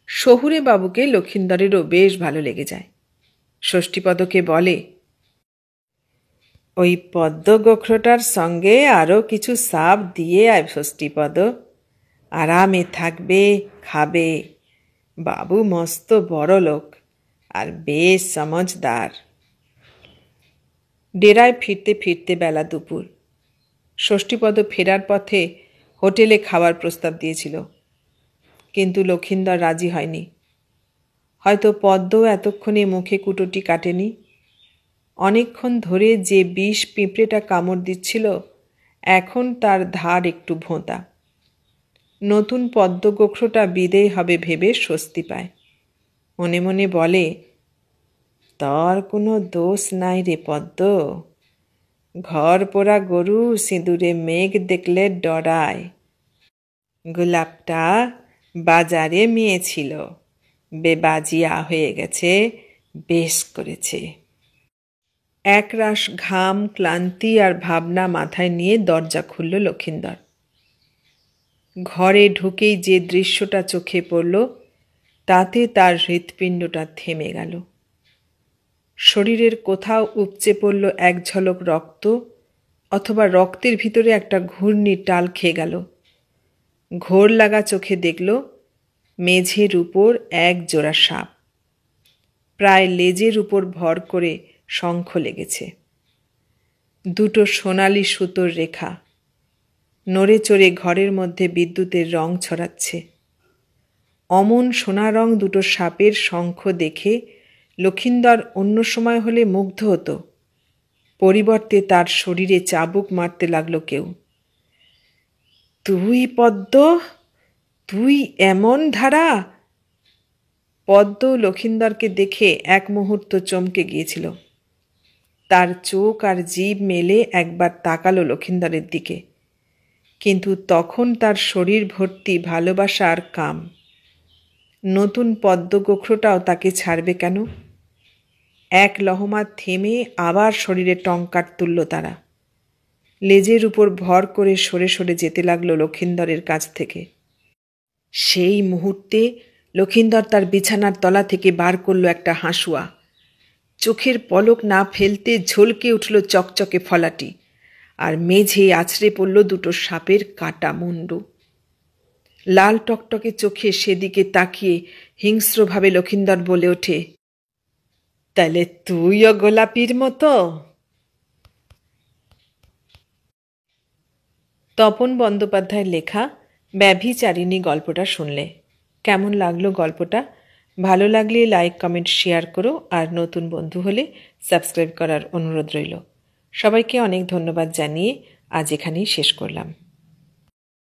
শহুরে বাবুকে লক্ষিন্দরেরও বেশ ভালো লেগে যায়। ষষ্ঠীপদকে বলে, ওই পদ্মগোখরোটার সঙ্গে আরও কিছু সাপ দিয়ে আয় ষষ্ঠীপদ, আরামে থাকবে, খাবে। বাবু মস্ত বড় লোক আর বেশ সমঝদার। ডেরায় ফিরতে ফিরতে বেলা দুপুর। ষষ্ঠীপদ ফেরার পথে হোটেলে খাওয়ার প্রস্তাব দিয়েছিল, কিন্তু লক্ষিন্দর রাজি হয়নি। হয়তো পদ্ম এতক্ষণে মুখে কুটোটি কাটেনি। অনেকক্ষণ ধরে যে বিষ পিঁপড়েটা কামড় দিচ্ছিল, এখন তার ধার একটু ভোঁতা। নতুন পদ্মগোখরোটা বিদেয় হবে ভেবে স্বস্তি পায়। মনে মনে বলে, তোর কোনো দোষ নাই রে পদ্ম। ঘর পোড়া গরু সিঁদুরে মেঘ দেখলে ডরায়। গোলাপটা বাজারে মেয়েছিল, বেবাজিয়া হয়ে গেছে, বেশ করেছে। একরাশ ঘাম, ক্লান্তি আর ভাবনা মাথায় নিয়ে দরজা খুলল লক্ষিন্দর। ঘরে ঢুকেই যে দৃশ্যটা চোখে পড়ল, তাতে তার হৃৎপিণ্ডটা থেমে গেল। শরীরের কোথাও উপচে পড়ল এক ঝলক রক্ত, অথবা রক্তের ভিতরে একটা ঘূর্ণি টাল খেয়ে গেল। ঘোর লাগা চোখে দেখল মেঝের উপর এক জোড়া সাপ, প্রায় লেজের উপর ভর করে শঙ্খ লেগেছে। দুটো সোনালি সুতোর রেখা নড়ে চড়ে ঘরের মধ্যে বিদ্যুতের রং ছড়াচ্ছে। অমন সোনা রং দুটো সাপের শঙ্খ দেখে লক্ষিন্দর অন্য সময় হলে মুগ্ধ হতো, পরিবর্তে তার শরীরে চাবুক মারতে লাগল কেউ। তুই পদ্ম, তুই এমন ধারা! পদ্ম লক্ষিন্দরকে দেখে এক মুহূর্ত চমকে গিয়েছিল। তার চোখ আর জিভ মেলে একবার তাকালো লক্ষিন্দরের দিকে, কিন্তু তখন তার শরীর ভর্তি ভালোবাসা আর কাম। নতুন পদ্ম গোখরোটাও তাকে ছাড়বে কেন? এক লহমা থেমে আবার শরীরে টঙ্কার তুলল তারা। লেজের উপর ভর করে সরে সরে যেতে লাগলো লক্ষিন্দরের কাছ থেকে। সেই মুহূর্তে লক্ষিন্দর তার বিছানার তলা থেকে বার করল একটা হাঁসুয়া। চোখের পলক না ফেলতে ঝলকে উঠল চকচকে ফলাটি, আর মেঝে আছড়ে পড়ল দুটো সাপের কাটা মুন্ডু। লাল টকটকে চোখে সেদিকে তাকিয়ে হিংস্রভাবে লক্ষিন্দর বলে ওঠে, তাহলে তুইও গোলাপির মতো? তপন বন্দ্যোপাধ্যায়ের লেখা ব্যভিচারিণী গল্পটা শুনলে। কেমন লাগলো গল্পটা? ভালো লাগলে লাইক, কমেন্ট, শেয়ার করো, আর নতুন বন্ধু হলে সাবস্ক্রাইব করার অনুরোধ রইল। সবাইকে অনেক ধন্যবাদ জানিয়ে আজ এখানেই শেষ করলাম।